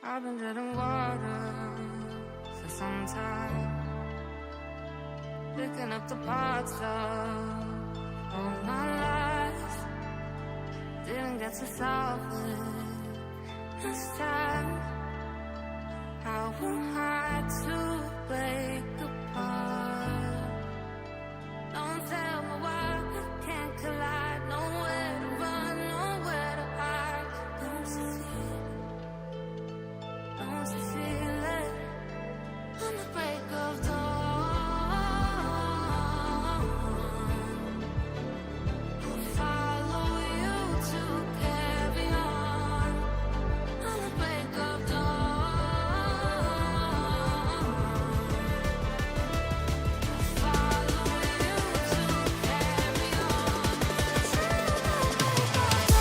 I've been drinking water for some time, picking up the parts of all my life. Didn't get to solve it this time. How am I to break apart? Don't tell me why we can't collide. Nowhere to run, nowhere to hide. Don't you feel it? Don't you feel it? On the break of dawn, I'll follow you to carry on. On the break of dawn, I'll follow you to carry on. I've been seeing farther in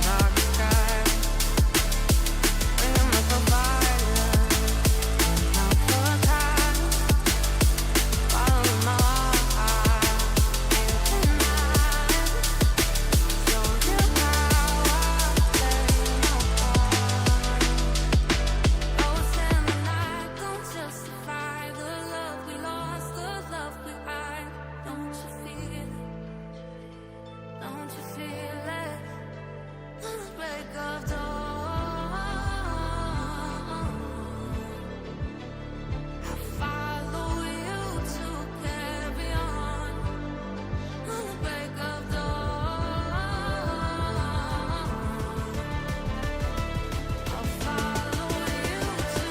dark skies, bringing myself violence, not for time. Following my heart, thinking I show you how I play my part. Ghosts in the night don't justify the love we lost, the love we hide. Don't you feel it? Don't you feel it? On the break of dawn, I follow you to carry on. On the break of dawn, I'll follow you to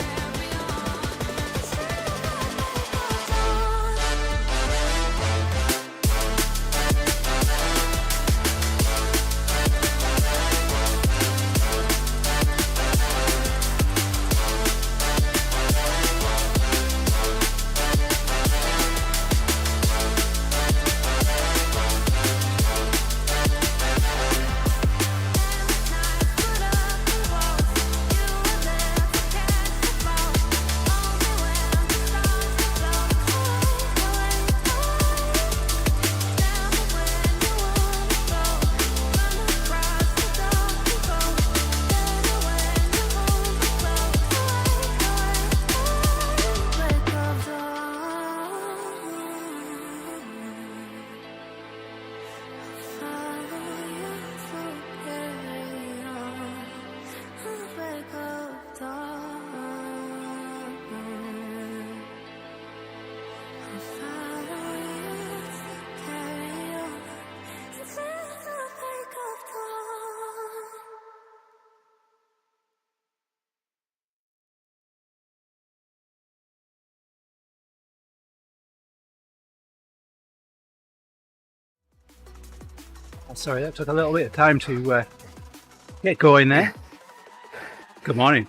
carry on. Sorry, that took a little bit of time to get going there. Good morning.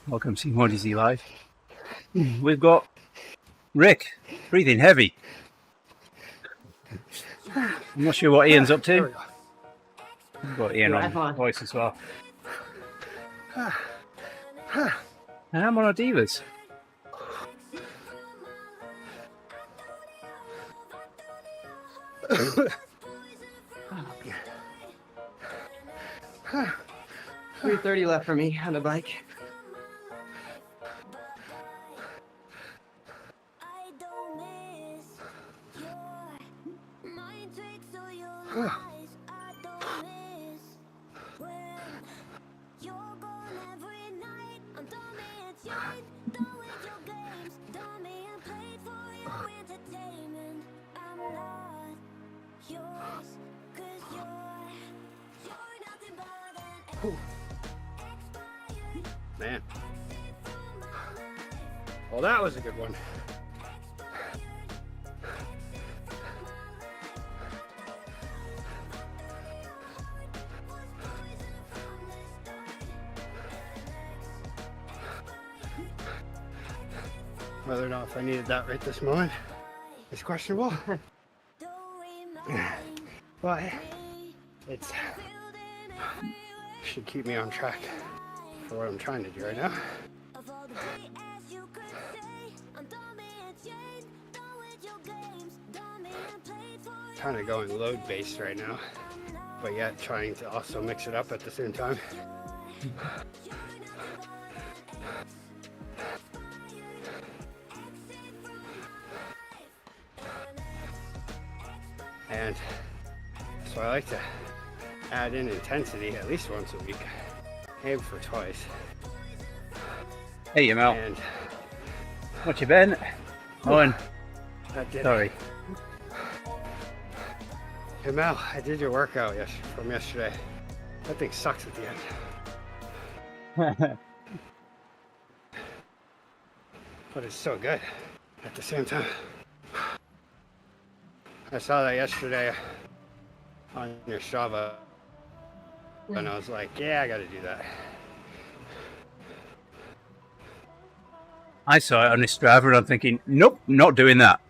Welcome to TeamODZ Live. We've got Rick breathing heavy. I'm not sure what Ian's up to. We've got Ian on voice as well. And I'm on ODivaZ. Oh, 3:30 left for me on the bike. Man. Well, that was a good one. Whether or not if I needed that right this moment is questionable. But it's should keep me on track for what I'm trying to do right now. Kind of going load based right now, but yet trying to also mix it up at the same time. And so I like to add in intensity at least once a week, aim for twice. Hey, you Mel. And What you been? Owen. that did it. Sorry. Hey Mel, I did your workout from yesterday. That thing sucks at the end. But it's so good at the same time. I saw that yesterday on your Strava, and I was like, yeah, I gotta do that. I saw it on his Strava and I'm thinking, nope, not doing that.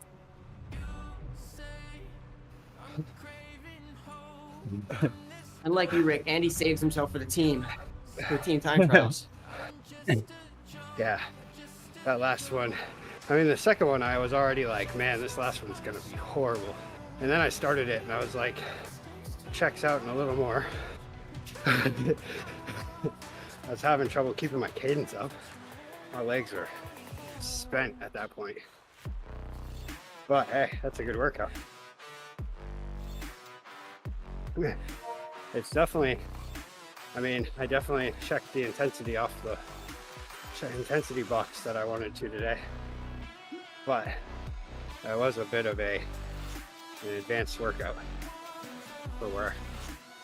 Unlike you, Rick, Andy saves himself for the team time trials. Yeah, that last one. I mean, the second one, I was already like, man, this last one's gonna be horrible. And then I started it and I was like, checks out in a little more. I was having trouble keeping my cadence up. My legs were spent at that point. But hey, that's a good workout. It's definitely, I mean, I definitely checked the intensity off the intensity box that I wanted to today. But that was a bit of an advanced workout for where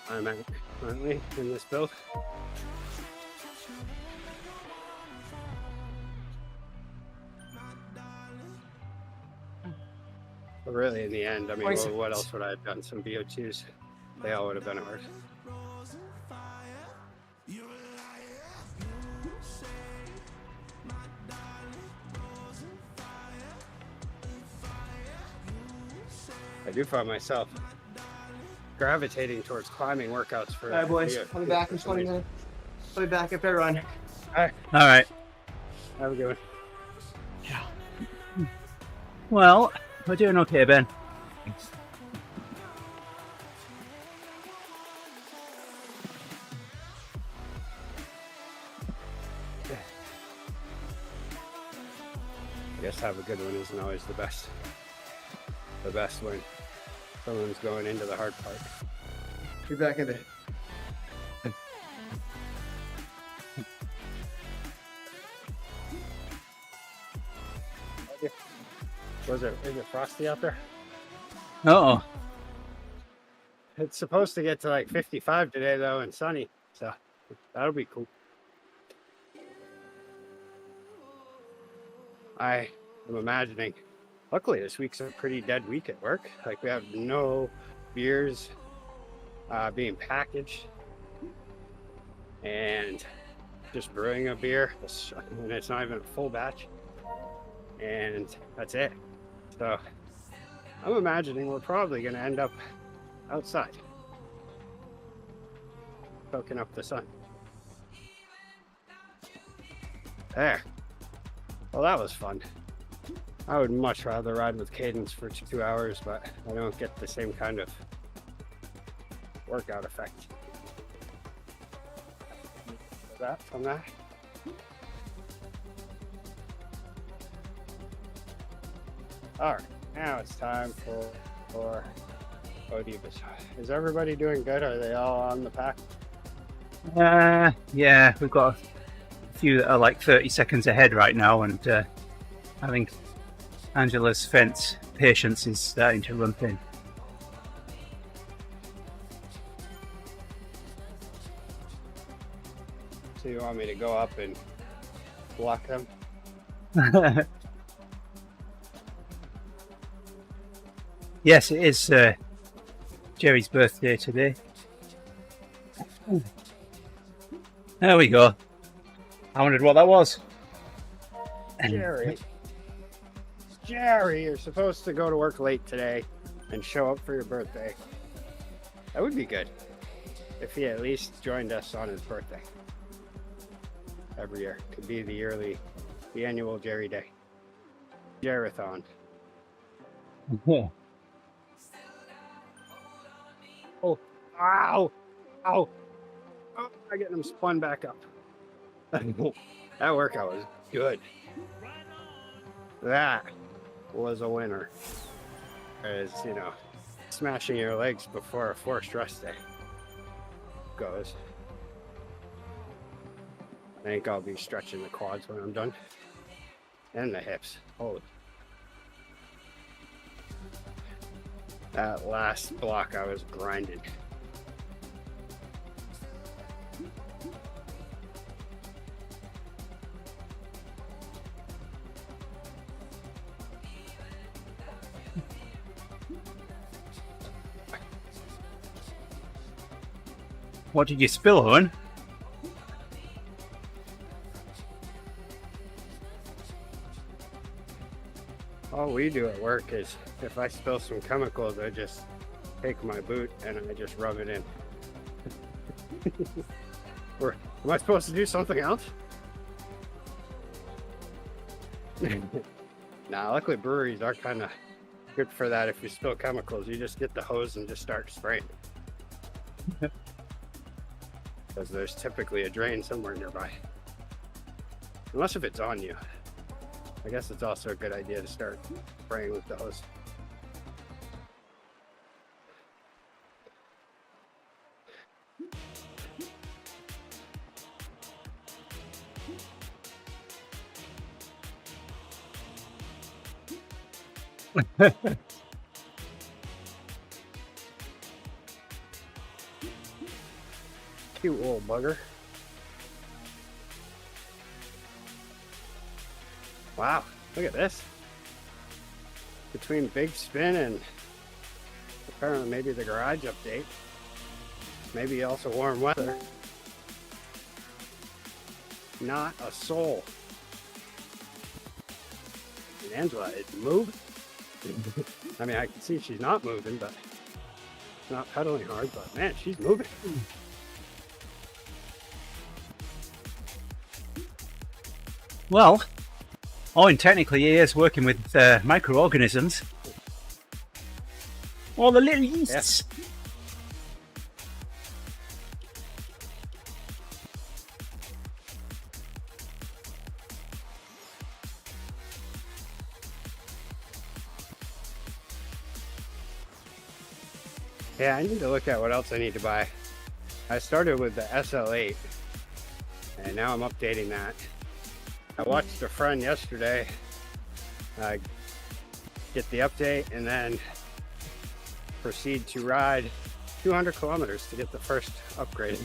I'm at currently in this build. But really, in the end, I mean, what else would I have done? Some VO2s. They all would have been hard. I do find myself gravitating towards climbing workouts for. All right, boys. I'll be back in 20 minutes. I'll be back if I run. All Alright. have a good one. Well, we're doing okay, Ben. I guess have a good one isn't always the best. The best when someone's going into the hard part. Be back in a bit. Is it frosty out there? Uh-oh. It's supposed to get to like 55 today though and sunny, so that'll be cool. I am imagining, luckily this week's a pretty dead week at work. Like we have no beers being packaged and just brewing a beer, and it's not even a full batch, and that's it. So I'm imagining we're probably going to end up outside, soaking up the sun. There. Well, that was fun. I would much rather ride with Cadence for 2 hours, but I don't get the same kind of workout effect. That from that. All right, now it's time for ODivaZ. Is everybody doing good? Are they all on the pack? Yeah, we've got a few that are like 30 seconds ahead right now, and I think Angela's fence patience is starting to run thin. So you want me to go up and block them? Yes, it is Jerry's birthday today. There we go. I wondered what that was. Jerry. Jerry, you're supposed to go to work late today and show up for your birthday. That would be good if he at least joined us on his birthday every year. Could be the annual Jerry Day. Jerry-thon. Yeah. Oh, ow, ow. Oh, I'm getting him spun back up. That workout was good. That was a winner. As you know, smashing your legs before a forced rest day goes. I think I'll be stretching the quads when I'm done. And the hips. Holy. That last block I was grinding. What did you spill, Owen? All we do at work is if I spill some chemicals, I just take my boot and I just rub it in. Or am I supposed to do something else? Nah, luckily breweries are kind of good for that. If you spill chemicals, you just get the hose and just start spraying. Because there's typically a drain somewhere nearby. Unless if it's on you. I guess it's also a good idea to start spraying with the hose. Cute little bugger. Wow, look at this. Between big spin and apparently maybe the garage update, maybe also warm weather, not a soul. And Angela is moving. I mean, I can see she's not moving, but not pedaling hard, but man, she's moving. Well, Owen technically he is working with microorganisms. Or the little yeasts. Yeah, I need to look at what else I need to buy. I started with the SL8 and now I'm updating that. I watched a friend yesterday get the update and then proceed to ride 200 kilometers to get the first upgrade.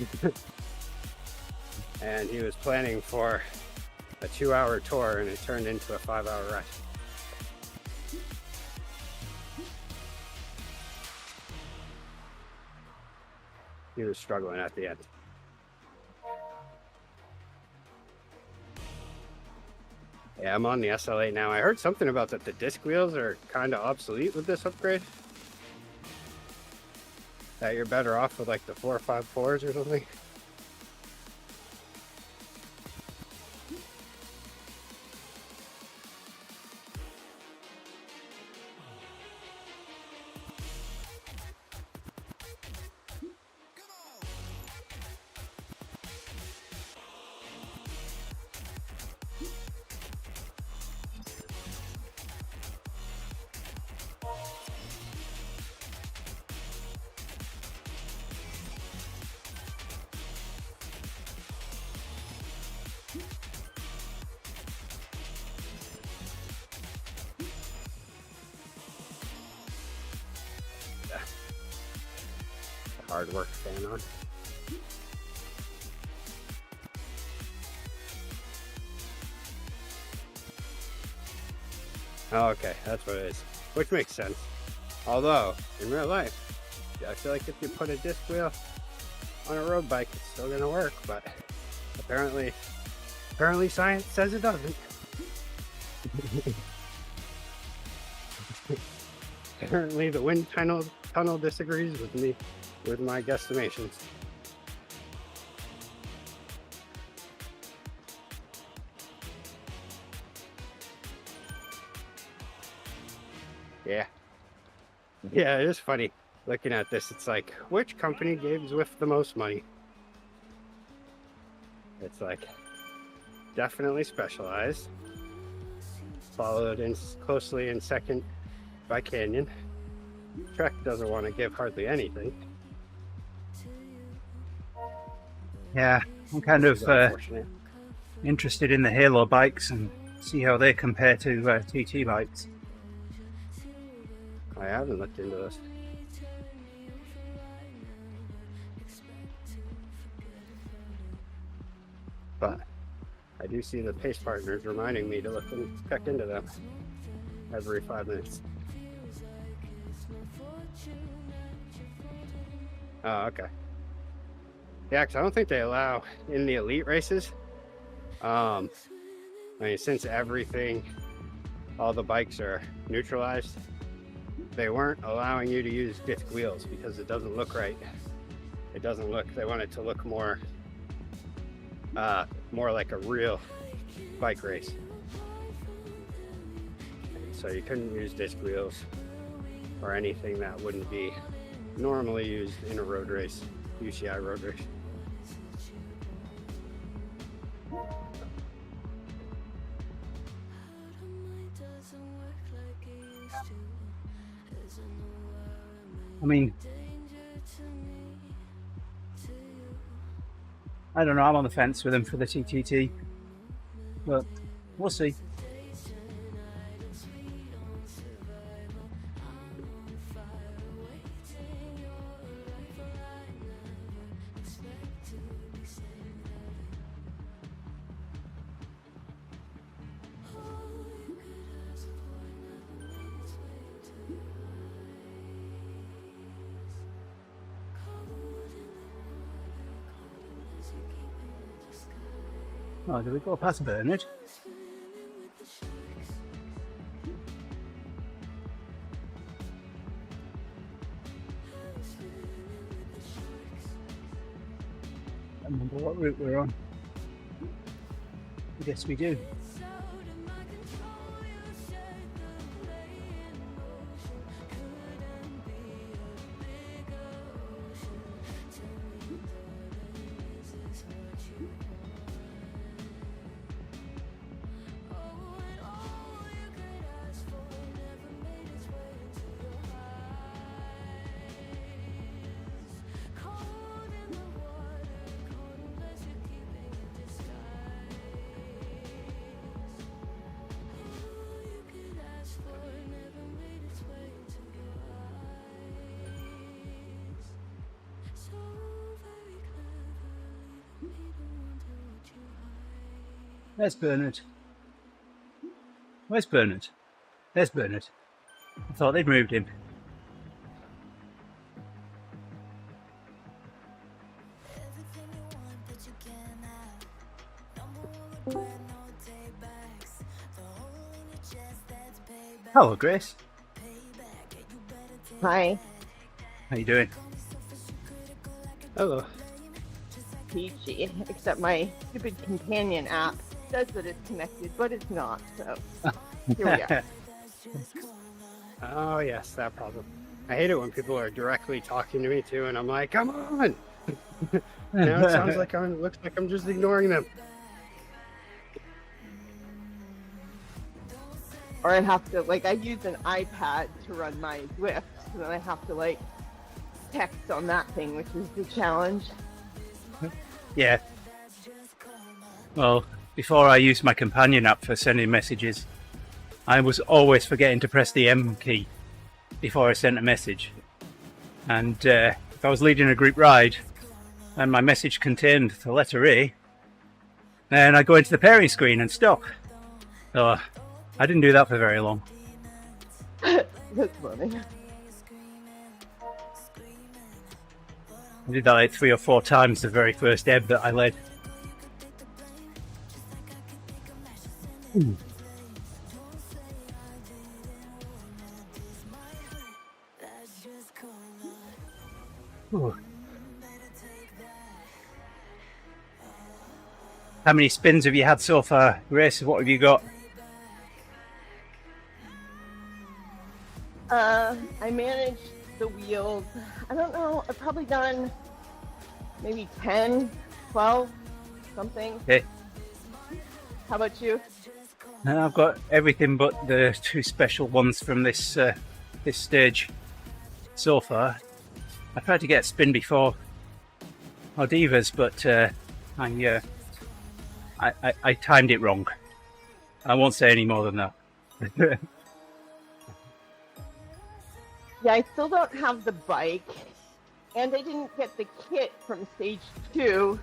And he was planning for a 2-hour tour and it turned into a 5-hour ride. He was struggling at the end. Yeah, I'm on the SL8 now. I heard something about that the disc wheels are kind of obsolete with this upgrade. That you're better off with like the 454s or something. Hard work fan on. Oh, okay, that's what it is. Which makes sense. Although, in real life, I feel like if you put a disc wheel on a road bike, it's still gonna work, but apparently science says it doesn't. Apparently the wind tunnels tunnel disagrees with me, with my guesstimations. Yeah. Yeah, it is funny looking at this. It's like, which company gave Zwift the most money? It's like, definitely Specialized. Followed in closely in second by Canyon. Trek doesn't want to give hardly anything. Yeah, I'm kind Which is of unfortunate. interested in the Halo bikes and see how they compare to TT bikes. I haven't looked into this. But I do see the pace partners reminding me to look and check into them every 5 minutes. Oh, okay. Yeah, because I don't think they allow in the elite races. I mean, since everything, all the bikes are neutralized, they weren't allowing you to use disc wheels because it doesn't look right. It doesn't look, they want it to look more like a real bike race. So you couldn't use disc wheels or anything that wouldn't be normally used in a road race, UCI road race. I mean, I don't know, I'm on the fence with them for the TTT, but we'll see. Oh, did we go past Bernard? I don't remember what route we're on. I guess we do. There's Bernard. Where's Bernard? There's Bernard. I thought they'd moved him. Hello, Grace. Hi, How you doing? Hello. peachy. Except my stupid companion app says that it's connected, but it's not. So here we are. Oh yes, that problem. I hate it when people are directly talking to me too, and I'm like, come on. Now it sounds like looks like I'm just ignoring them. Or I have to I use an iPad to run my Zwift, so then I have to text on that thing, which is the challenge. Yeah. Well, before I used my companion app for sending messages, I was always forgetting to press the M key before I sent a message. And if I was leading a group ride and my message contained the letter A, then I go into the pairing screen and stop. So I didn't do that for very long. That's funny. I did that 3 or 4 times the very first ebb that I led. Ooh. How many spins have you had so far, Grace? What have you got? I managed the wheels. I don't know. I've probably done maybe 10, 12, something. Okay. How about you? And I've got everything but the 2 special ones from this this stage so far. I tried to get a spin before ODivaZ, but I timed it wrong. I won't say any more than that. Yeah, I still don't have the bike, and I didn't get the kit from stage 2,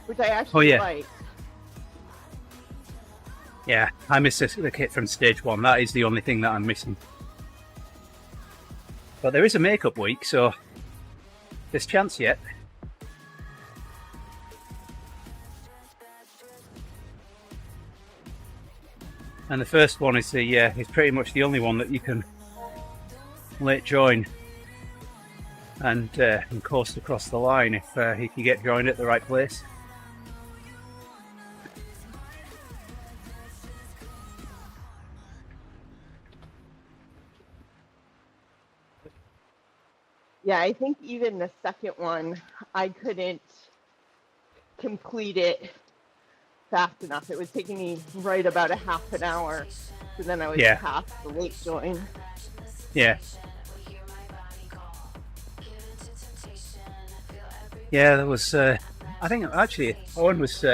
which I actually liked. Yeah, I missed the kit from stage 1. That is the only thing that I'm missing. But there is a makeup week, so there's chance yet. And the first one is is pretty much the only one that you can late join and coast across the line if you get joined at the right place. Yeah, I think even the second one, I couldn't complete it fast enough. It was taking me right about a half an hour. So then I was past the late join. Yeah. Yeah, there was, I think actually Owen was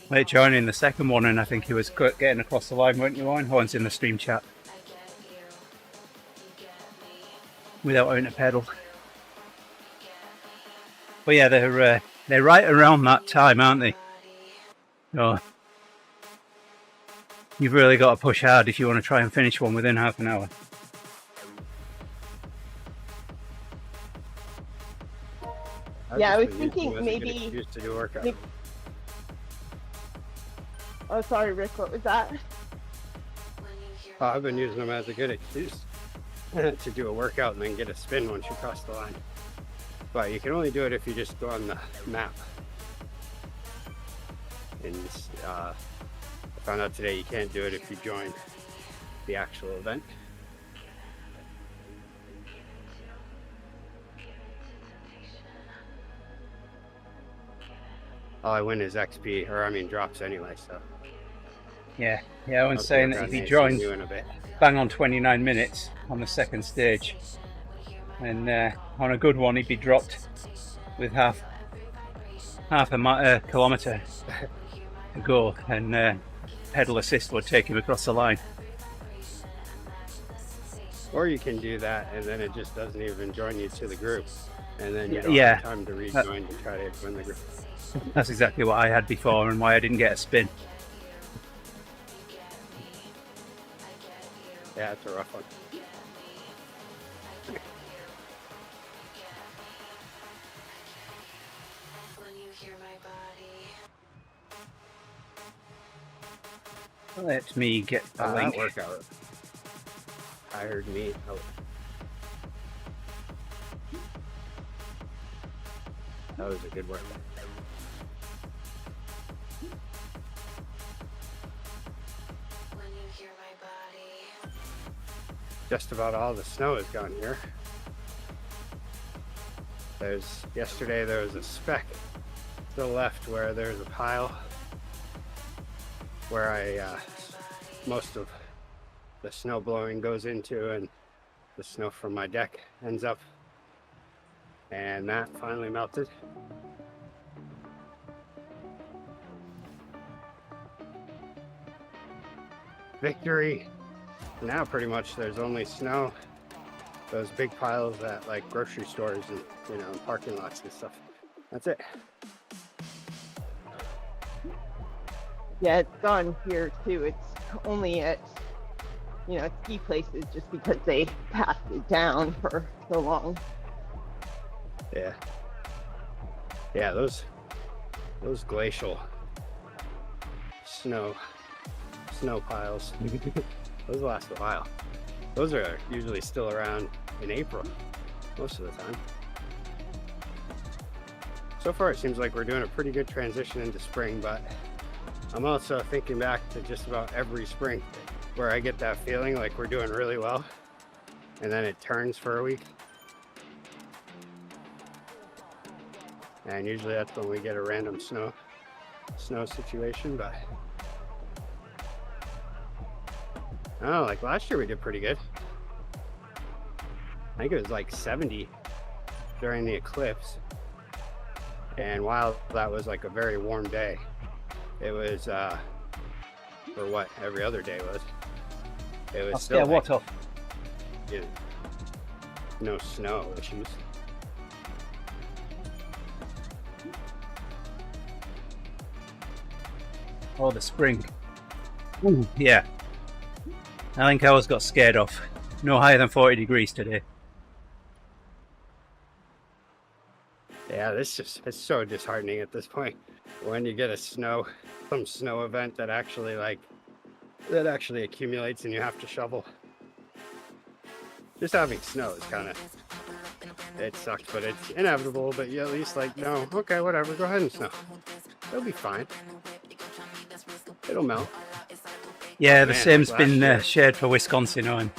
late joining the second one, and I think he was getting across the line, weren't you, Owen? Owen's in the stream chat. Without having to pedal. But yeah, they're right around that time, aren't they? So you've really got to push hard if you want to try and finish one within half an hour. Yeah, I was thinking maybe. To do workout. Oh, sorry, Rick. What was that? I've been using them as a good excuse to do a workout and then get a spin once you cross the line. But you can only do it if you just go on the map. And I found out today you can't do it if you join the actual event. All I win is XP, or I mean drops anyway, so. Yeah, I was saying that if he joined bang on 29 minutes on the second stage, and on a good one he'd be dropped with half a kilometre to go, and pedal assist would take him across the line. Or you can do that and then it just doesn't even join you to the group, and then you don't have time to rejoin to try to win the group. That's exactly what I had before and why I didn't get a spin. Yeah, it's a rough one. Let me get the link. That workout. I heard me. That was a good workout. Just about all the snow is gone here. Yesterday there was a speck to the left where there's a pile where most of the snow blowing goes into, and the snow from my deck ends up, and that finally melted. Victory. Now pretty much there's only snow, those big piles at like grocery stores and parking lots and stuff. That's it. Yeah, it's gone here too. It's only at ski places just because they passed it down for so long. Yeah, those glacial snow piles. Those last a while. Those are usually still around in April, most of the time. so far it seems like we're doing a pretty good transition into spring, but I'm also thinking back to just about every spring where I get that feeling like we're doing really well and then it turns for a week. And usually that's when we get a random snow situation, but I don't know, like last year we did pretty good. I think it was like 70 during the eclipse. And while that was like a very warm day, it was, or what every other day was, it was still what off? You know, no snow issues. Oh, the spring. Ooh, yeah. I think ours got scared off. No higher than 40 degrees today. Yeah, it's so disheartening at this point when you get some snow event that actually accumulates and you have to shovel. Just having snow is kind of, it sucks, but it's inevitable. But you at least like, no, okay, whatever, go ahead and snow. It'll be fine. It'll melt. Yeah, the Man, same's last been year- shared for Wisconsin on.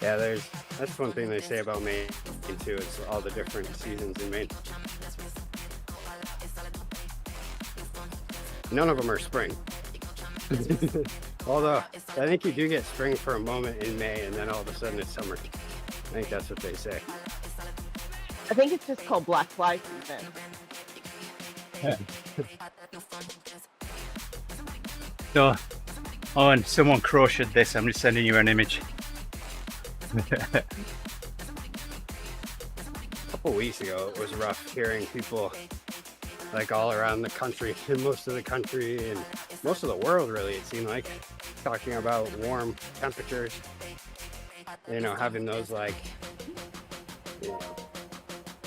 Yeah, that's one thing they say about Maine too, is all the different seasons in Maine. None of them are spring. Although, I think you do get spring for a moment in May and then all of a sudden it's summer. I think that's what they say. I think it's just called black fly season. So, oh, and someone crocheted this. I'm just sending you an image. A couple weeks ago, it was rough hearing people like all around the country, and most of the country and most of the world really, it seemed like, talking about warm temperatures, you know, having those like, you know,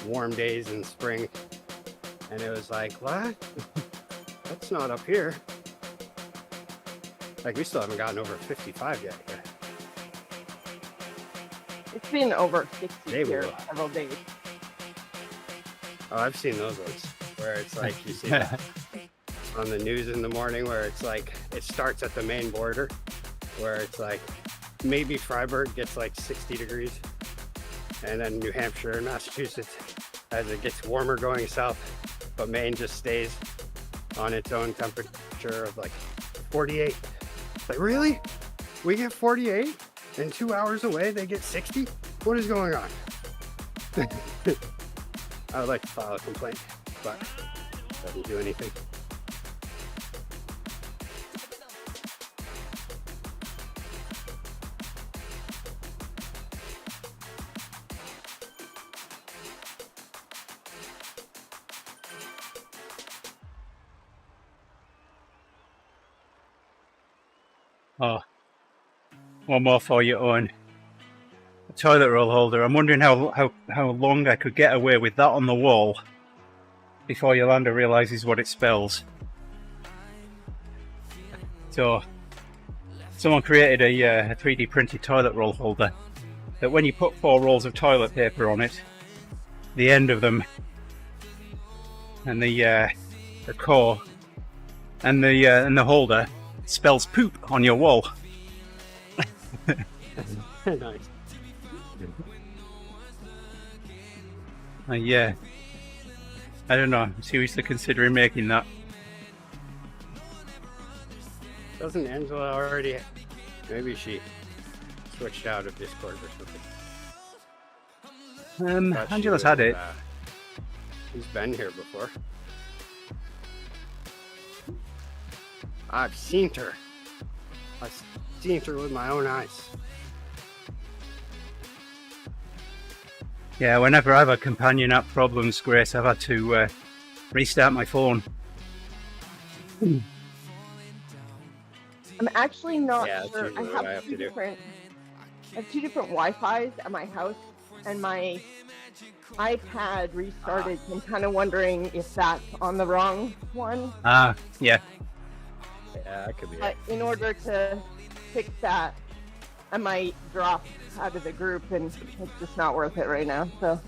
warm days in spring. And it was like, what? That's not up here. Like, we still haven't gotten over 55 yet here. It's been over 60 They here will. several days. Oh, I've seen those ones where it's like you see that on the news in the morning where it's like it starts at the Maine border where it's like maybe Freiburg gets like 60 degrees and then New Hampshire and Massachusetts as it gets warmer going south, but Maine just stays on its own temperature of like 48. Like, really? We get 48 and 2 hours away they get 60? What is going on? I would like to file a complaint, but doesn't do anything. Oh, one more for you, Owen. A toilet roll holder. I'm wondering how long I could get away with that on the wall before Yolanda realizes what it spells. So, someone created a 3D printed toilet roll holder that when you put 4 rolls of toilet paper on it, the end of them and the core and the holder spells poop on your wall. Nice. Yeah, I don't know. I'm seriously considering making that. Doesn't Angela already? Maybe she switched out of Discord or something. Thought she Angela's was, had it. She's been here before. I've seen her. I've seen her with my own eyes. Yeah, whenever I've had companion app problems, Grace, I've had to restart my phone. I'm actually not Yeah, that's sure. I usually have, what I have to do. I have 2 different Wi-Fis at my house, and my iPad restarted. I'm kind of wondering if that's on the wrong one. Ah, yeah. Yeah, that could be But it. in order to fix that, I might drop out of the group, and it's just not worth it right now. So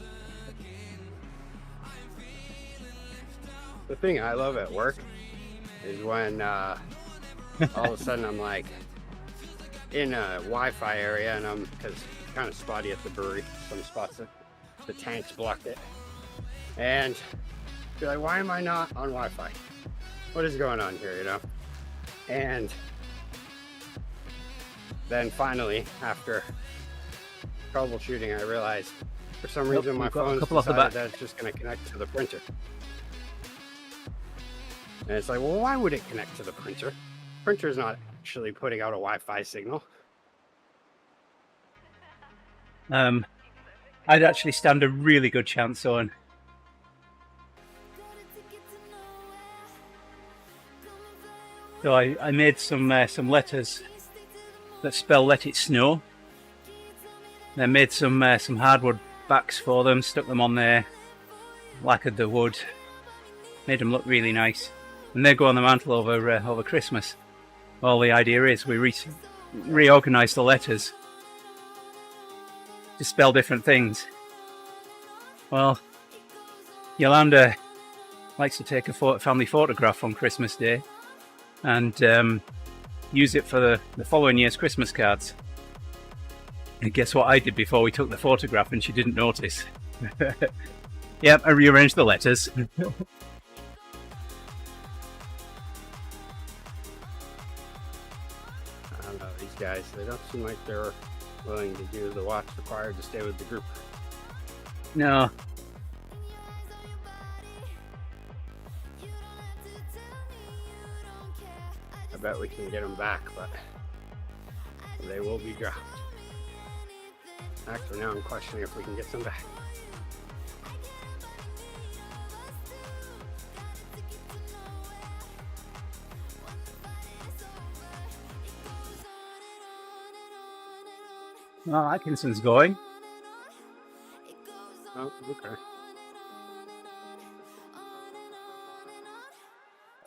The thing I love at work is when all of a sudden I'm like in a Wi-Fi area, and I'm, because it's kind of spotty at the brewery, some spots the tanks blocked it, and you're like, why am I not on Wi-Fi? What is going on here, you know? And then finally, after troubleshooting, I realized for some reason my we've got a phone couple off the decided back. that it's just going to connect to the printer. And it's like, well, why would it connect to the printer? Printer's not actually putting out a Wi-Fi signal. I'd actually stand a really good chance on. So I made some letters that spell "Let It Snow." Then made some hardwood backs for them, stuck them on there, lacquered the wood, made them look really nice, and they go on the mantle over Christmas. Well, the idea is we reorganise the letters to spell different things. Well, Yolanda likes to take a family photograph on Christmas Day and use it for the following year's Christmas cards. And guess what I did before we took the photograph, and she didn't notice? Yep, I rearranged the letters. I don't know, these guys, they don't seem like they're willing to do the watts required to stay with the group. No. I bet we can get them back, but they will be dropped. Actually, now I'm questioning if we can get them back. Well, Atkinson's going. Oh, okay.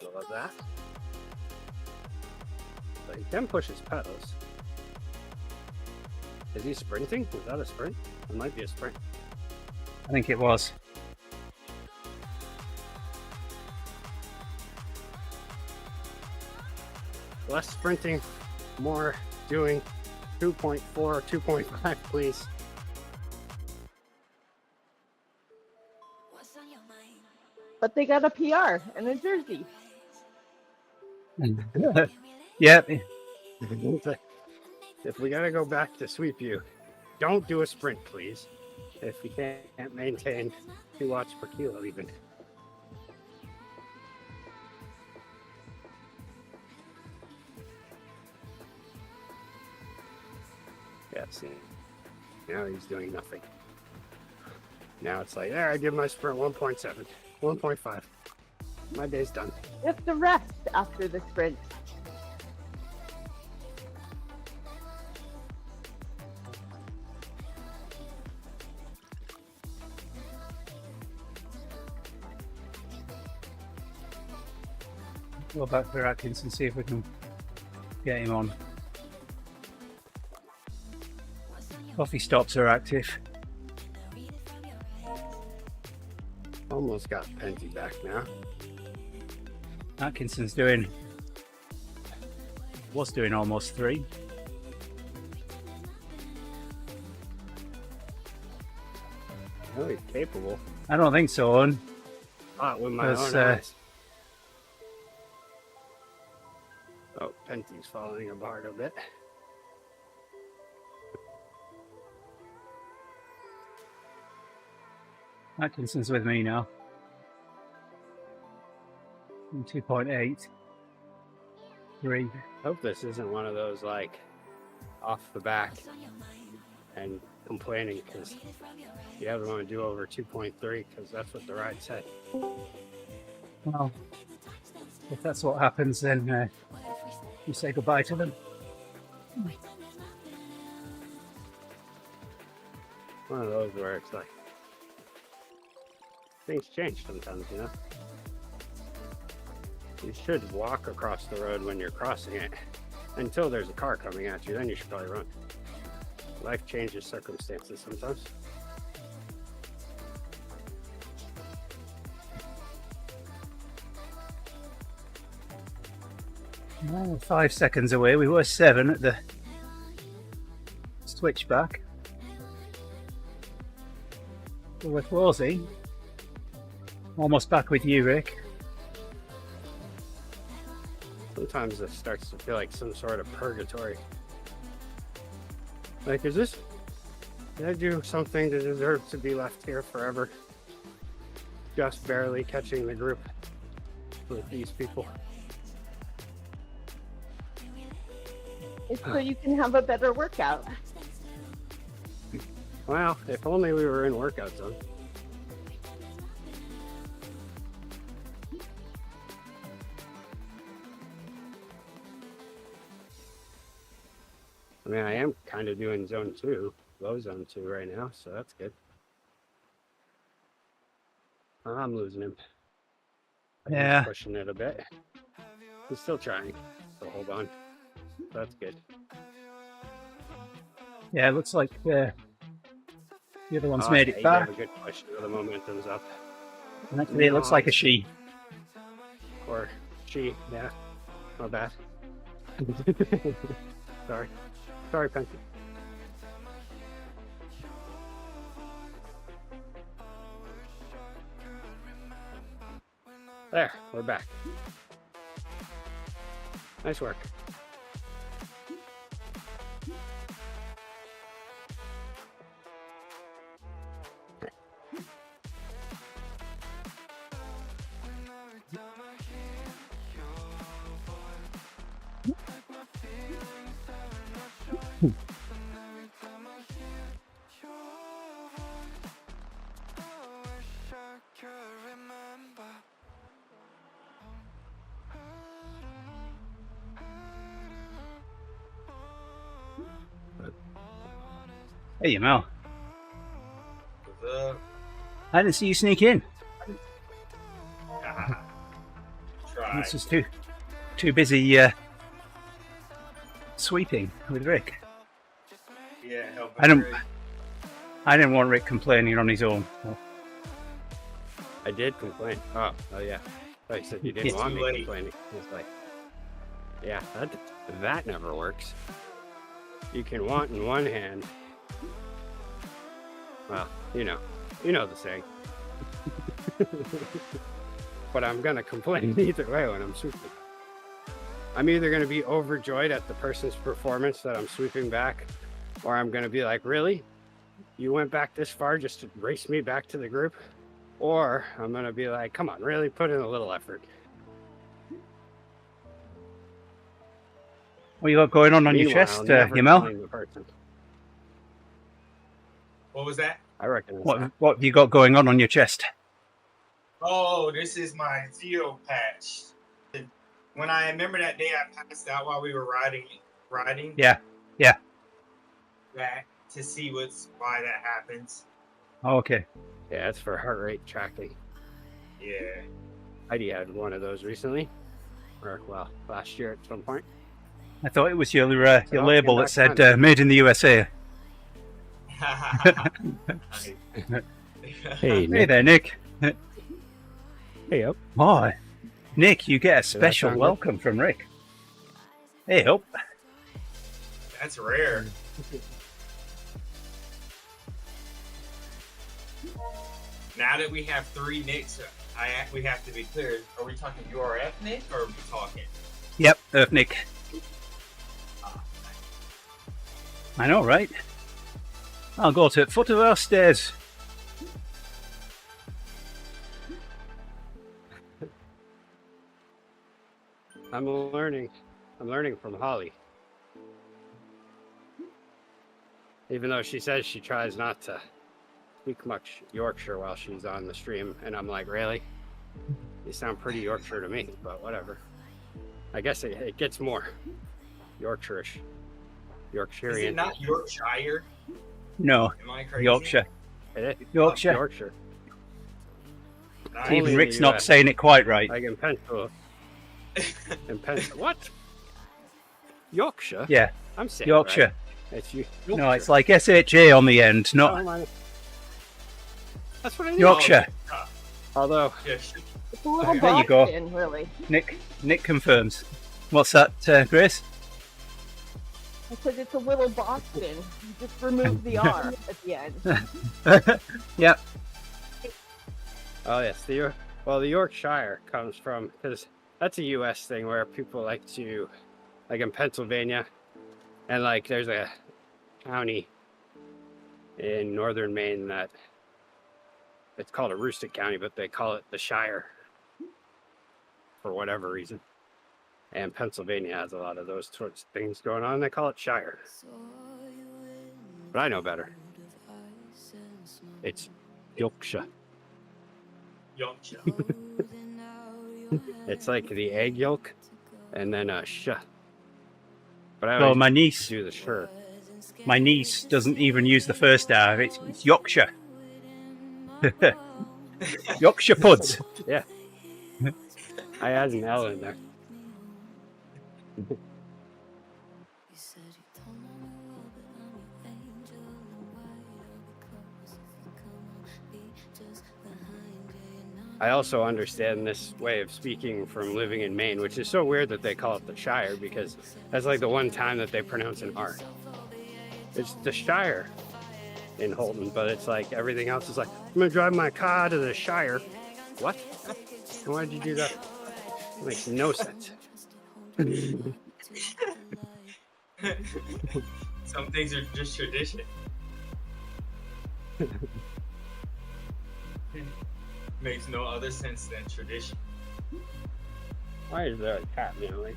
I love that. But he can push his pedals. Is he sprinting? Was that a sprint? It might be a sprint. I think it was. Less sprinting, more doing 2.4 or 2.5, please. but they got a PR and a jersey. Yeah. If we gotta go back to sweep you, don't do a sprint, please. If you can't maintain 2 watts per kilo, even. Yeah, see. Now he's doing nothing. Now it's like, there, I did my sprint 1.7, 1.5. My day's done. You have to rest after the sprint. Go back for Atkins and see if we can get him on. Coffee stops are active. Almost got Penty back now. Atkinson's was doing almost 3. Oh, he's capable. I don't think so, Owen. Not with my Because, own eyes. Oh, Penty's falling apart a bit. Atkinson's with me now. 2.8. 3. Hope this isn't one of those like off the back and complaining because you don't want to do over 2.3 because that's what the ride said. Well, if that's what happens, then you say goodbye to them. One of those where it's like things change sometimes, you know. You should walk across the road when you're crossing it until there's a car coming at you. Then you should probably run. Life changes circumstances sometimes. Well, 5 seconds away. We were 7 at the switchback. So we're closing. Almost back with you, Rick. Sometimes it starts to feel like some sort of purgatory. Like, did I do something to deserve to be left here forever? Just barely catching the group with these people. It's so you can have a better workout. Well, if only we were in workout zone. I mean, I am kind of doing zone 2, low zone 2 right now, so that's good. I'm losing him. Yeah. He's pushing it a bit. He's still trying, so hold on. That's good. Yeah, it looks like the other one's Oh, made yeah, it he back. gave a good push. The momentum's up. And actually, it looks like a she. Or she, yeah. Not bad. Sorry. Sorry, Penty. There, we're back. Nice work. Hey, Mel. What's up? I didn't see you sneak in. Try. This is too busy sweeping with Rick. Yeah, help I didn't want Rick complaining on his own. So. I did complain. Oh yeah. I thought you said you didn't It's want too me late. complaining. It's like, yeah, that never works. You can want in one hand. Well, you know the saying. But I'm gonna complain either way when I'm sweeping. I'm either gonna be overjoyed at the person's performance that I'm sweeping back, or I'm gonna be like, really? You went back this far just to race me back to the group? Or I'm gonna be like, come on, really put in a little effort. What you got going on your Meanwhile, chest, never Yamel? blame the person. What was that? I reckon it's What have you got going on your chest? Oh, this is my Theo patch. When I remember that day I passed out while we were riding Yeah. back to see why that happens. Oh, okay. yeah, it's for heart rate tracking. Yeah. Heidi had one of those recently, or well, last year at some point. I thought it was your So, label came that said back on. "Made in the USA." Hey, Hey there, Nick. Hey up. Oh, Nick, you get a that special sound good? welcome from Rick. Hey up. That's rare. Now that we have 3 Nicks, we have to be clear. Are we talking URF Nick or are we talking? Yep, Earth Nick. I know, right? I'll go to the foot of our stairs. I'm learning from Holly. Even though she says she tries not to speak much Yorkshire while she's on the stream, and I'm like, really? You sound pretty Yorkshire to me, but whatever. I guess it gets more Yorkshire-ish. Yorkshirean. Is it not Yorkshire? No, Am I crazy? Yorkshire. It is. Yorkshire. Yorkshire. Nice. Only Even in the Rick's not US. saying it quite right. Like in Pennsylvania. What? Yorkshire? Yeah, I'm saying Yorkshire. It's you. No, it's like SHA on the end, Oh, not my. That's what I knew. Yorkshire. Although, Yeah, It's a little There you go. Boston, really. Nick confirms. What's that, Grace? I said it's a little Boston. You just remove the R at the end. Yeah. oh yes, the Yorkshire comes from, because that's a U.S. thing where people like to, like in Pennsylvania, and like there's a county in northern Maine that it's called Aroostook County, but they call it the Shire for whatever reason. And Pennsylvania has a lot of those sorts of things going on. They call it Shire. But I know better. It's Yorkshire. Yorkshire. It's like the egg yolk and then a sh. But I Well, always my niece do the sure. doesn't even use the first R. It's Yorkshire. Yorkshire puds. Yeah. I add an L in there. I also understand this way of speaking from living in Maine, which is so weird that they call it the Shire, because that's like the one time that they pronounce an R. It's the Shire in Holton, but it's like everything else is like, I'm gonna drive my car to the Shire. What? Why'd you do that? It makes no sense. Some things are just tradition. Makes no other sense than tradition. Why is there a cat meowing?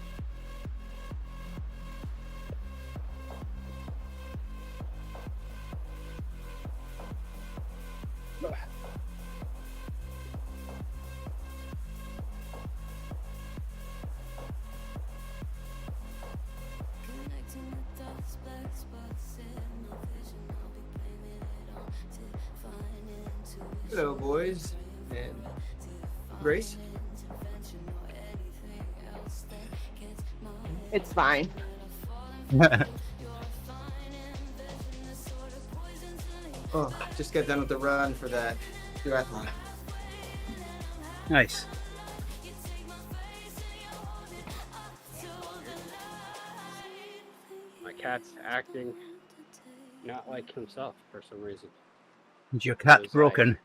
Hello, boys. And Grace? It's fine. Oh, just got done with the run for that triathlon. Nice. My cat's acting not like himself for some reason. Is your cat It's broken?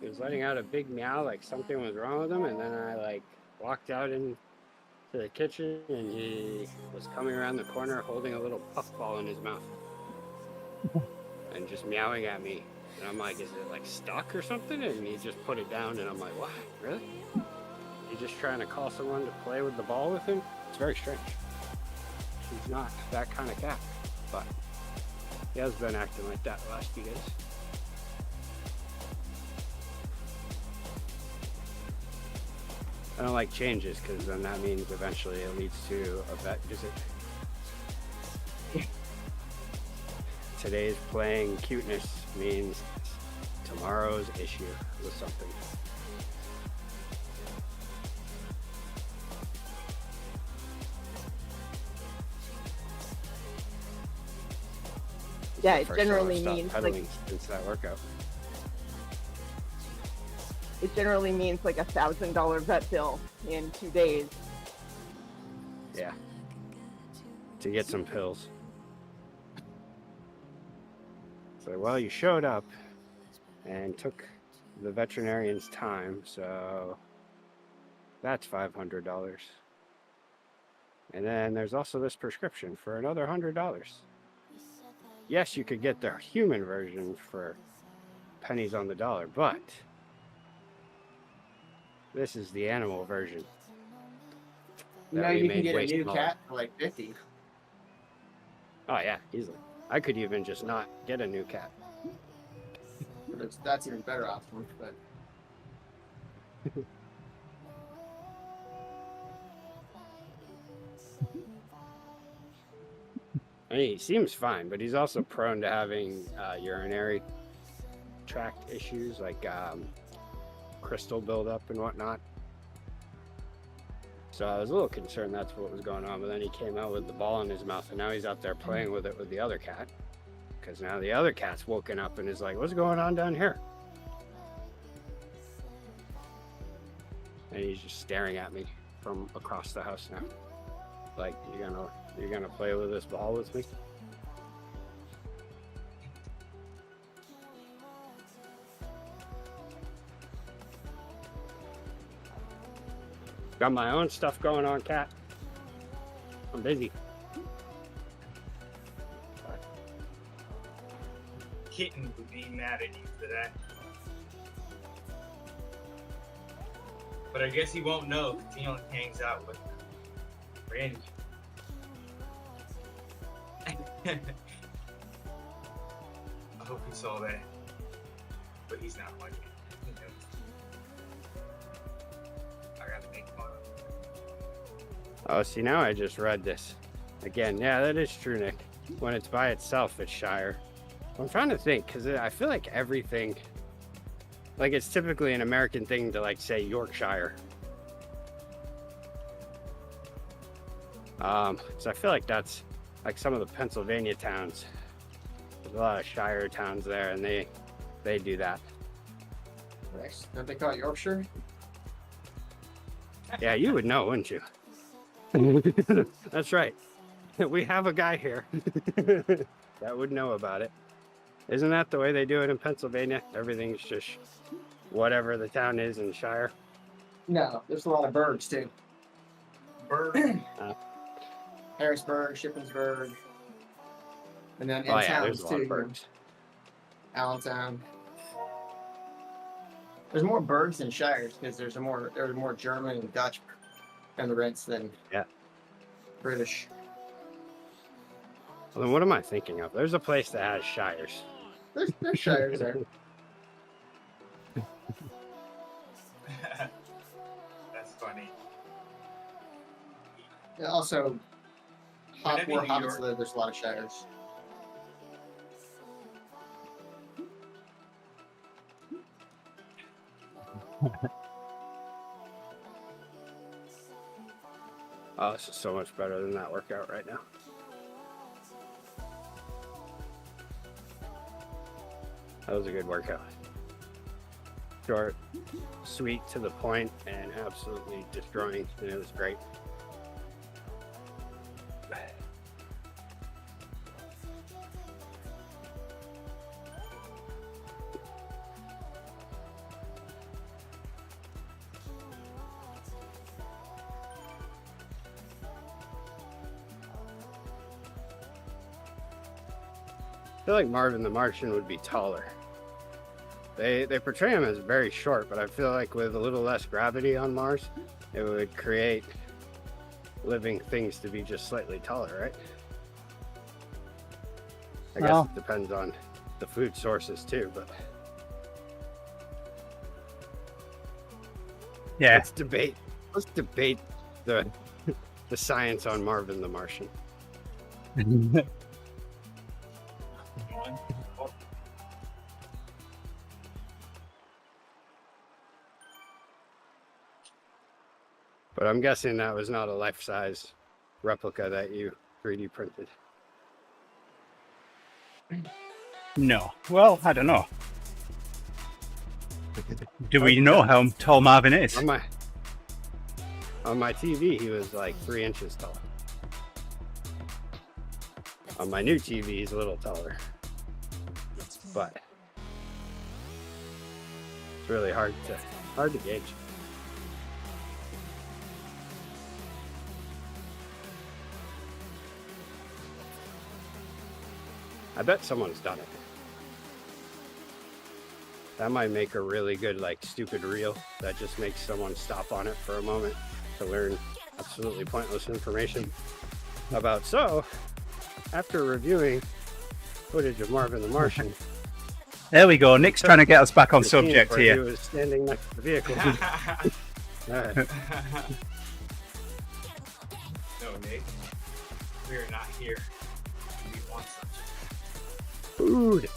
He was letting out a big meow like something was wrong with him, and then I like walked out into the kitchen and he was coming around the corner holding a little puffball in his mouth and just meowing at me. And I'm like, is it like stuck or something? And he just put it down and I'm like, what? Really? He's just trying to call someone to play with the ball with him? It's very strange. He's not that kind of cat, but he has been acting like that the last few days. I don't like changes because then that means eventually it leads to a vet visit. Today's playing cuteness means tomorrow's issue with something. Yeah, it First time I generally stopped means pedaling like since that workout. $1,000 vet bill in 2 days. Yeah. To get some pills. So, well, you showed up and took the veterinarian's time, so that's $500. And then there's also this prescription for another $100. Yes, you could get the human version for pennies on the dollar, but this is the animal version. You know, that we you can made get a way new smaller. cat for like 50. Oh yeah, easily. I could even just not get a new cat. That's even better option, but I mean, he seems fine, but he's also prone to having urinary tract issues like crystal buildup and whatnot. So I was a little concerned that's what was going on, but then he came out with the ball in his mouth, and now he's out there playing with it with the other cat, because now the other cat's woken up and is like, what's going on down here? And he's just staring at me from across the house now. Like, you're gonna play with this ball with me? Got my own stuff going on, cat. I'm busy. Kitten would be mad at you for that. But I guess he won't know because he only hangs out with Randy. I hope he saw that. But he's not like it. He knows. I gotta make fun of him. Oh, see, now I just read this. Again, yeah, that is true, Nick. When it's by itself, it's Shire. I'm trying to think, because I feel like everything, like it's typically an American thing to like say Yorkshire. So I feel like that's like some of the Pennsylvania towns. There's a lot of Shire towns there, and they do that. Rex, don't they call it Yorkshire? Yeah, you would know, wouldn't you? That's right. We have a guy here that would know about it. Isn't that the way they do it in Pennsylvania? Everything's just whatever the town is in Shire. No, there's a lot of birds too. Bird. Harrisburg, Shippensburg, and then in Oh yeah, towns there's a lot too. of birds. Allentown. There's more birds than shires because there's more German and Dutch immigrants than British. Well, then what am I thinking of? There's a place that has shires. There's shires there. That's funny. Yeah, also, Whenever where New hobbits York- live, there's a lot of shires. Oh, this is so much better than that workout right now. That was a good workout. Short, sweet, to the point, and absolutely destroying, and it was great. I feel like Marvin the Martian would be taller. They portray him as very short, but I feel like with a little less gravity on Mars, it would create living things to be just slightly taller, right? I guess it depends on the food sources too, but Yeah. let's debate the the science on Marvin the Martian. But I'm guessing that was not a life-size replica that you 3D printed. No. Well, I don't know. Do we know how tall Marvin is? On my TV, he was like 3 inches tall. On my new TV, he's a little taller. But it's really hard to gauge. I bet someone's done it. That might make a really good, like, stupid reel that just makes someone stop on it for a moment to learn absolutely pointless information about. So, after reviewing footage of Marvin the Martian, There we go. Nick's trying to get us back on the scene subject where He here. was standing next to the vehicle. All right. No, Nick. We are not here. We want something. Food.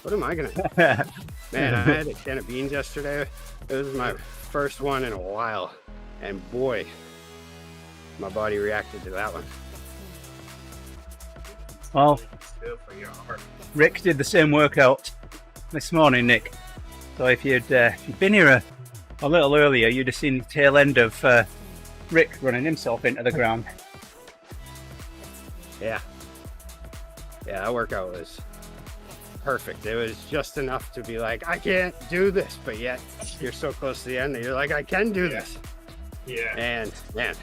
What am I gonna? Man, I had a can of beans yesterday. It was my first one in a while, and boy, my body reacted to that one. Well, It's good for your heart. Rick did the same workout this morning, Nick. So if you'd been here a little earlier, you'd have seen the tail end of Rick running himself into the ground. Yeah, that workout was perfect. It was just enough to be like, I can't do this, but yet you're so close to the end that you're like, I can do this. Yeah. And man,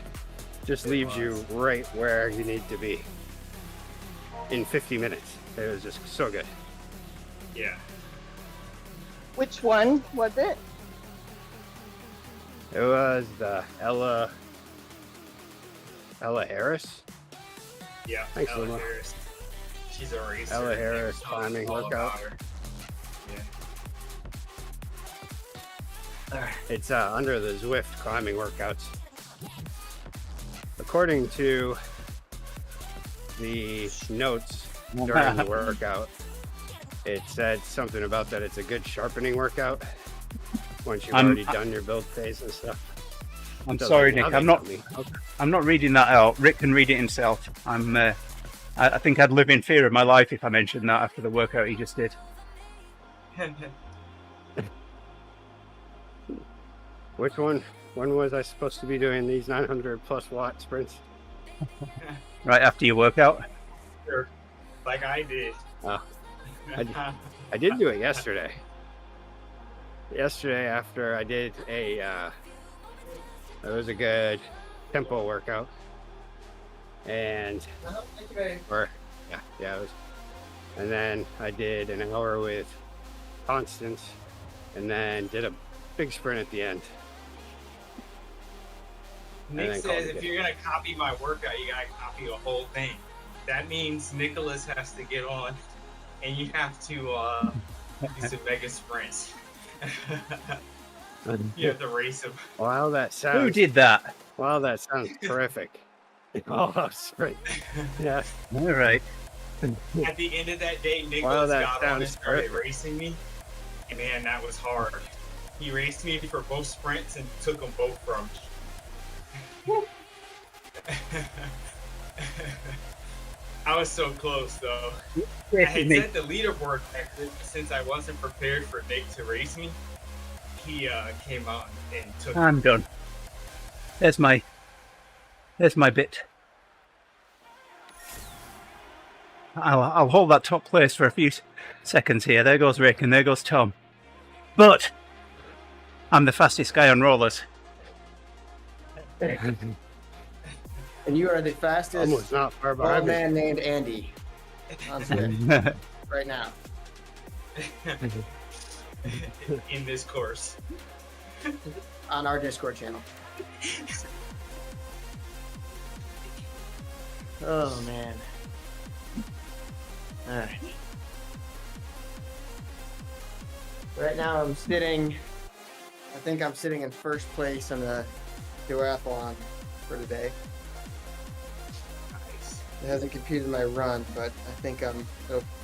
just leaves you right where you need to be in 50 minutes. It was just so good. Yeah. Which one was it? It was the Ella Harris. Yeah. Thanks, Ella Luma. Harris. She's a racer. Ella and Harris it's climbing all workout. about her. Yeah. It's under the Zwift climbing workouts. According to the notes during the workout, it said something about that it's a good sharpening workout once you've already done your build phase and stuff. I'm Doesn't sorry, mean Nick. nothing to me. I'm not reading that out. Rick can read it himself. I think I'd live in fear of my life if I mentioned that after the workout he just did. Which one? When was I supposed to be doing these 900 plus watt sprints? Right after your workout. Sure. Like I did. Oh, I did do it yesterday. Yesterday after I did it was a good tempo workout. And it was, and then I did an hour with Constance and then did a big sprint at the end. Nick then called says it if good. you're gonna copy my workout, you gotta copy the whole thing. That means Nicholas has to get on, and you have to do some mega sprints. You have to race him. Wow, that sounds. Who did that? Wow, that sounds terrific. Oh, sprint. Yeah. All right. At the end of that day, Wow, Nicholas that got on and sounds started perfect. racing me, and man, that was hard. He raced me for both sprints and took them both from me. I was so close though. I had set the leaderboard record since I wasn't prepared for Nick to race me. He came out and took it. I'm done. There's my bit. I'll hold that top place for a few seconds here. There goes Rick and there goes Tom. But I'm the fastest guy on rollers. And you are the fastest Almost not far old behind me. man named Andy on Zwift right now. In this course. On our Discord channel. Oh man. Alright. Right now I think I'm sitting in first place in the duathlon for today. Nice. It hasn't computed my run, but I think it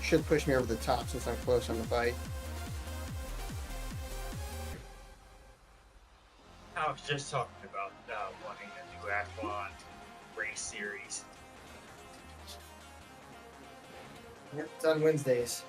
should push me over the top since I'm close on the bike. I was just talking about wanting a duathlon race series. Yep, it's on Wednesdays.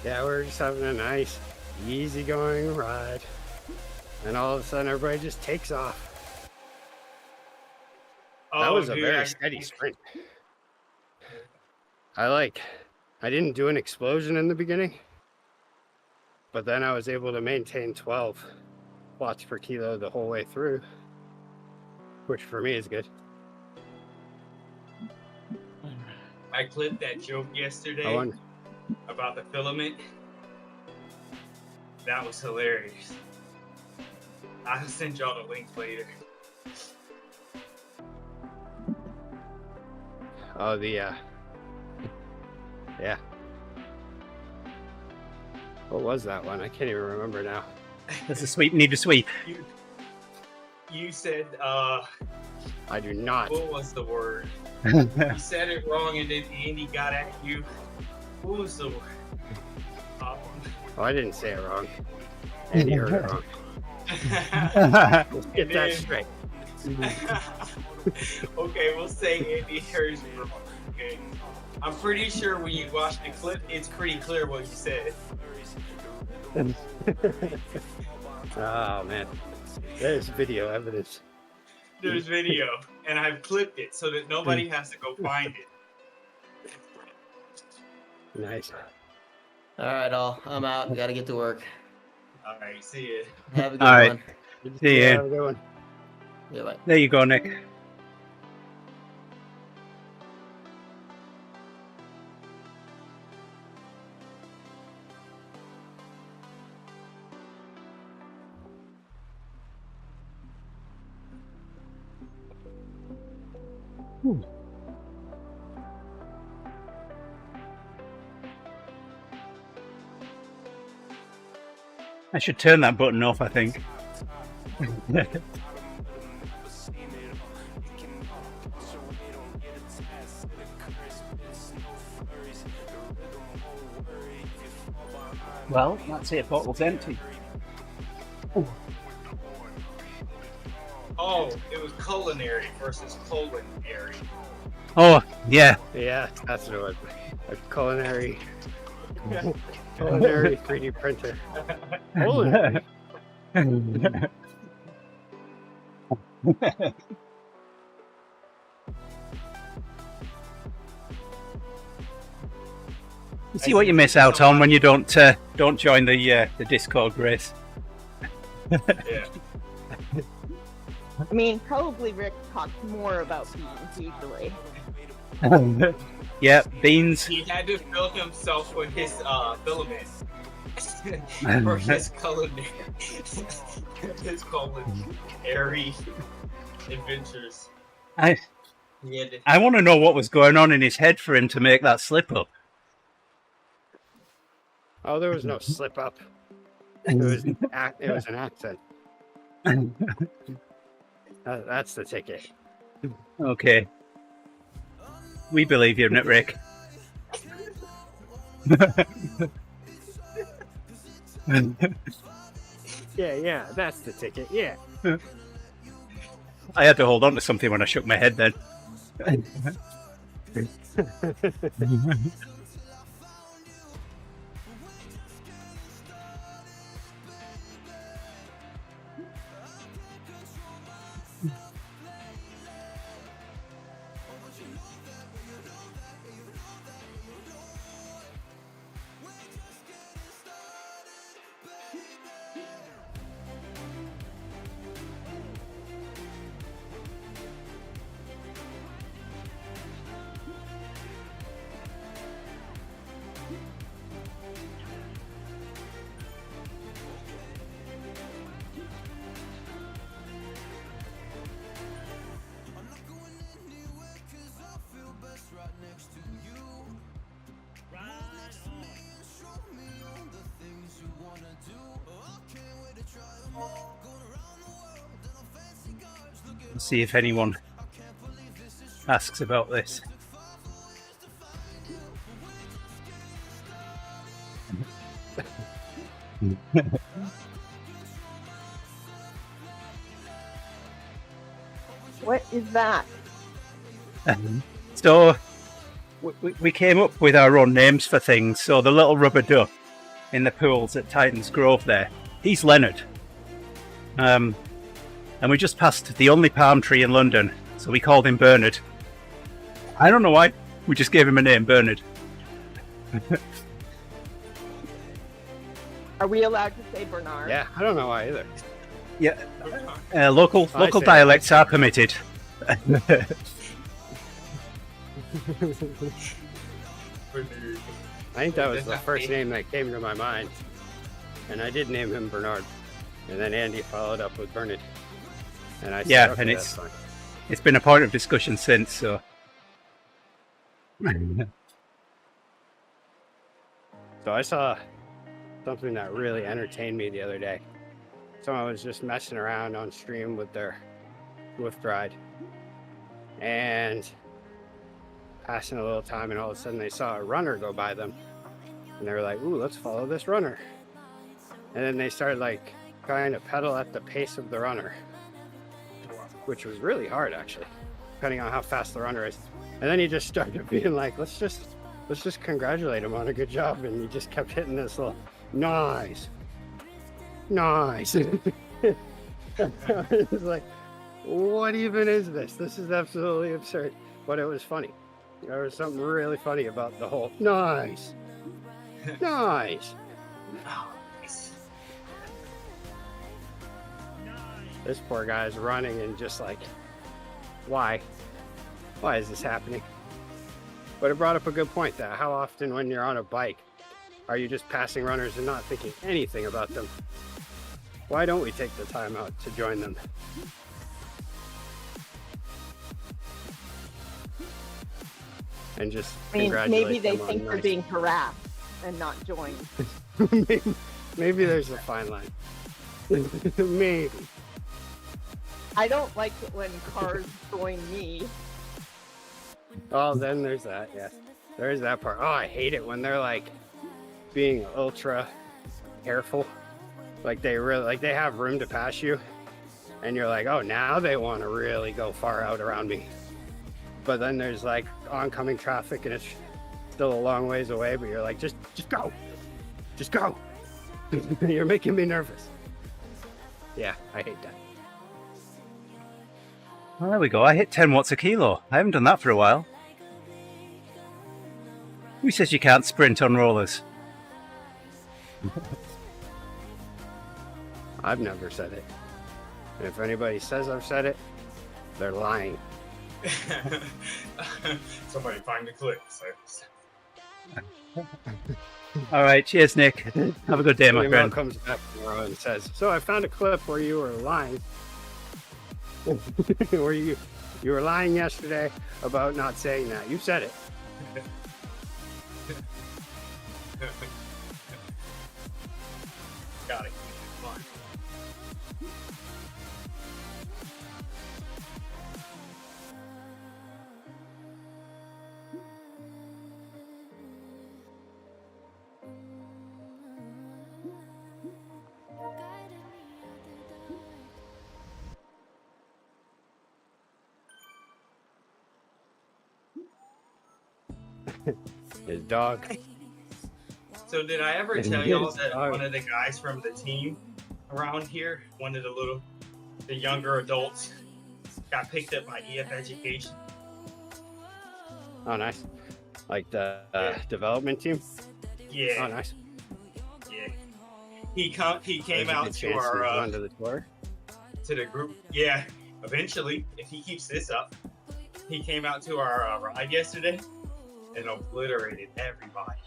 Yeah, we're just having a nice, easygoing ride. And all of a sudden, everybody just takes off. That was a dude, very steady sprint. I didn't do an explosion in the beginning, but then I was able to maintain 12 watts per kilo the whole way through, which for me is good. I clipped that joke yesterday I won. about the filament. That was hilarious. I'll send y'all the link later. Oh, yeah. What was that one? I can't even remember now. There's a sweep. Need a sweep. You said, I do not. what was the word? You said it wrong, and then Andy got at you. What was the word? Oh, I didn't say it wrong. Andy heard it wrong. Let's get that straight. Okay, we'll say Andy heard it wrong. Okay. I'm pretty sure when you watch the clip, it's pretty clear what you said. Oh man, there's video evidence. There's video, and I've clipped it so that nobody has to go find it. Nice. All right, I'm out. Got to get to work. All right, see ya. Have a good All right. one. See Yeah, you. have a good one. Yeah, bye. There you go, Nick. I should turn that button off, I think. Well, that's it. Bottle's empty. Oh, it was culinary versus culinary. Oh, yeah. Yeah, that's what it was. A culinary 3D printer. Culinary. You see what you miss out on when you don't join the Discord, Grace. Yeah. I mean, probably Rick talks more about beans usually. Yeah, beans. He had to fill himself with his filament for his culinary adventures. I He had to, want to know what was going on in his head for him to make that slip up. Oh, there was no slip up. It was an accent. That's the ticket. Okay. We believe you, Rick. Yeah, that's the ticket. Yeah. I had to hold on to something when I shook my head then. Let's see if anyone asks about this. What is that? So we came up with our own names for things. So the little rubber duck in the pools at Titans Grove there, he's Leonard. And we just passed the only palm tree in London, so we called him Bernard. I don't know why, we just gave him a name, Bernard. Are we allowed to say Bernard? Yeah, I don't know why either. Yeah, local say dialects are permitted. I think that was the first name that came to my mind, and I did name him Bernard, and then Andy followed up with Bernard, and I said, Yeah, okay, and that's fine. it's been a point of discussion since. So So I saw something that really entertained me the other day. Someone was just messing around on stream with their Swift ride and passing a little time, and all of a sudden they saw a runner go by them, and they were like, ooh, let's follow this runner. And then they started like trying to pedal at the pace of the runner, which was really hard actually, depending on how fast the runner is. And then he just started being like, let's just congratulate him on a good job. And he just kept hitting this little nice. It was like, what even is this? This is absolutely absurd. But it was funny. There was something really funny about the whole nice. This poor guy's running and just like, why is this happening? But it brought up a good point, that how often when you're on a bike are you just passing runners and not thinking anything about them? Why don't we take the time out to join them? And just congratulate maybe they them think on they're nice. being harassed and not joined. maybe there's a fine line. Maybe. I don't like it when cars join me. Oh, then there's that. Yes, there's that part. Oh, I hate it when they're like being ultra careful, like they have room to pass you, and you're like, oh, now they want to really go far out around me. But then there's like oncoming traffic and it's still a long ways away, but you're like, just go. You're making me nervous. Yeah, I hate that. Well, there we go. I hit 10 watts a kilo. I haven't done that for a while. Who says you can't sprint on rollers? I've never said it. And if anybody says I've said it, they're lying. Somebody find the clip. All right. Cheers, Nick. Have a good day, my Email friend. comes back tomorrow and says, so I found a clip where you were lying. Where you were lying yesterday about not saying that. You said it. Gotta keep it fun. His dog. So did I ever tell y'all that one of the guys from the team around here, one of the younger adults, got picked up by EF Education? Oh, nice. Like the development team? Yeah. Oh, nice. Yeah. He came out to our onto the tour. to the group. Yeah. Eventually, if he keeps this up, he came out to our ride yesterday and obliterated everybody.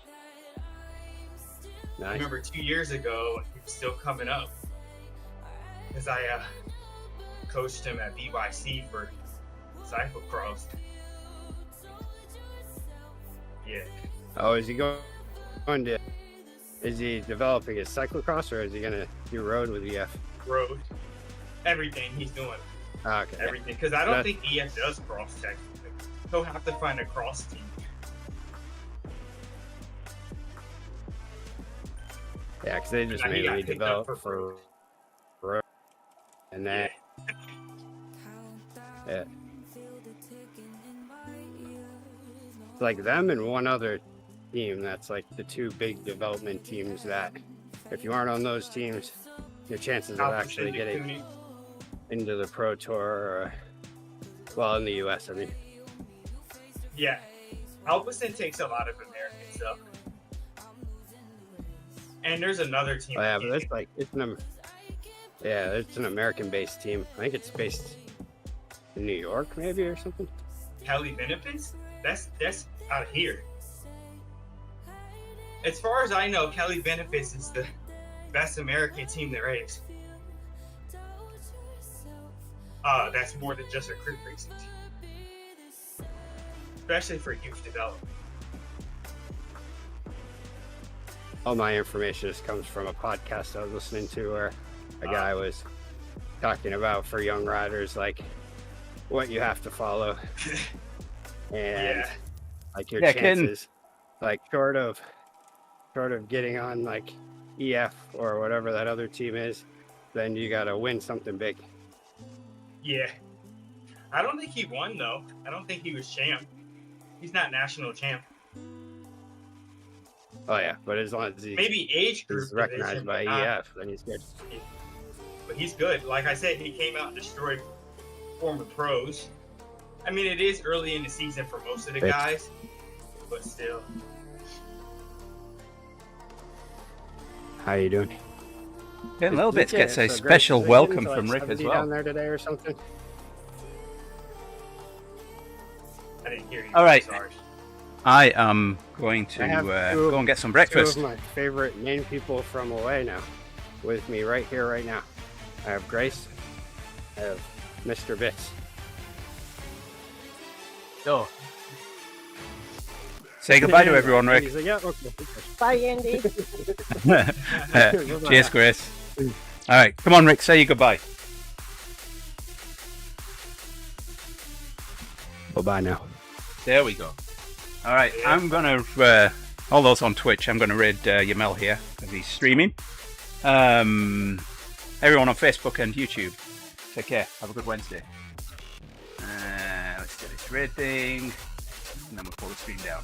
Nice. I remember 2 years ago when he was still coming up, because I coached him at BYC for cyclocross. Yeah. Oh, is he going to? Is he developing his cyclocross, or is he gonna do road with EF? Road. Everything he's doing. Okay. Everything. Because I don't think EF does cross technically. He'll have to find a cross team. Yeah, because they just He got mainly picked up develop for road, and then yeah. It's like them and one other team. That's like the two big development teams that, if you aren't on those teams, your chances of actually getting into the Pro Tour, or, well, in the US, I mean. Yeah. Alpecin takes a lot of Americans up. And there's another team. Oh, yeah, but it's like, it's an American-based team. I think it's based in New York, maybe, or something. Kelly Benefits? That's out of here. As far as I know, Kelly Benefits is the best American team there is. That's more than just a crew racing team. Especially for youth development. all my information just comes from a podcast I was listening to where a guy was talking about for young riders, like what you have to follow and like your chances, like short of getting on like EF or whatever that other team is, then you got to win something big. Yeah. I don't think he won, though. I don't think he was champ. He's not national champ. Oh, yeah. But as long as maybe age group he's recognized by EF, then he's good. But he's good. Like I said, he came out and destroyed former pros. I mean, it is early in the season for most of the guys, but still. How you doing? Getting a little bit. Gets a special welcome from Rick as well. Down there today or something. I didn't hear you. All right. Sorry. I am going to go and get some breakfast. Two of my favorite main people from away now with me right here, right now. I have Grace. I have Mr. Bits. So, say goodbye to everyone, Rick. He's like, yeah, okay. Bye, Andy. Cheers, Grace. All right, come on, Rick. Say your goodbye. Bye now. There we go. All right, I'm gonna all those on Twitch. I'm gonna raid Yamel here because he's streaming. Everyone on Facebook and YouTube, take care. Have a good Wednesday. Let's get this raid thing, and then we'll pull the stream down.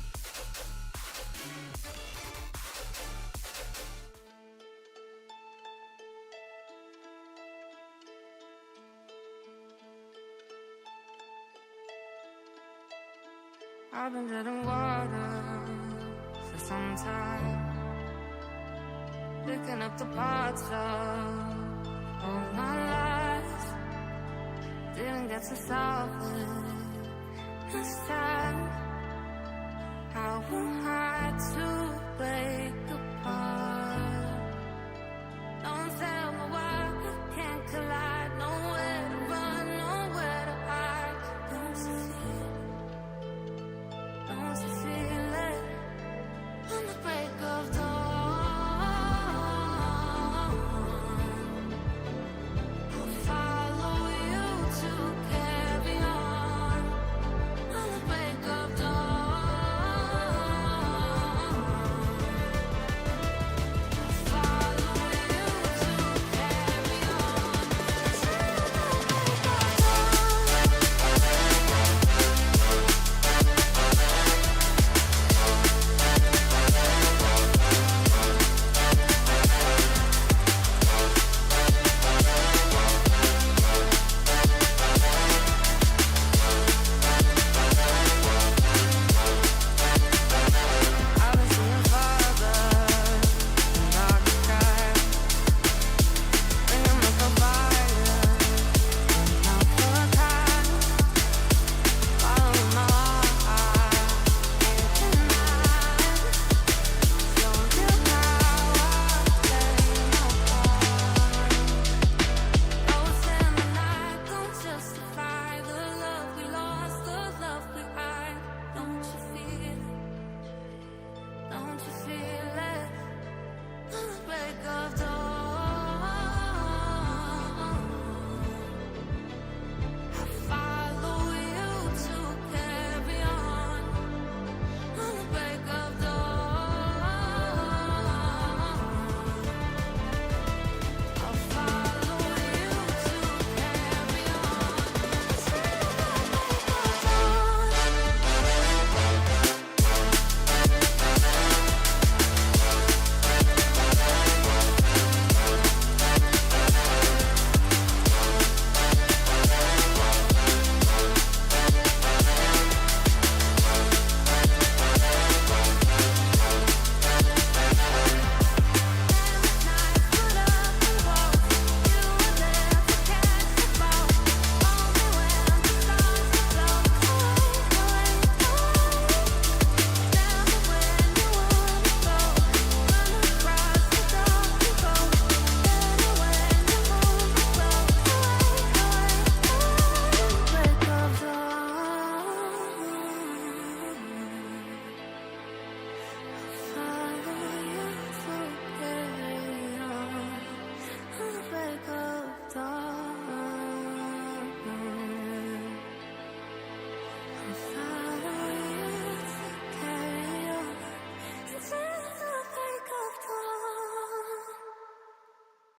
I've been dead in water for some time, picking up the parts of all my life. Didn't get to solve it this time.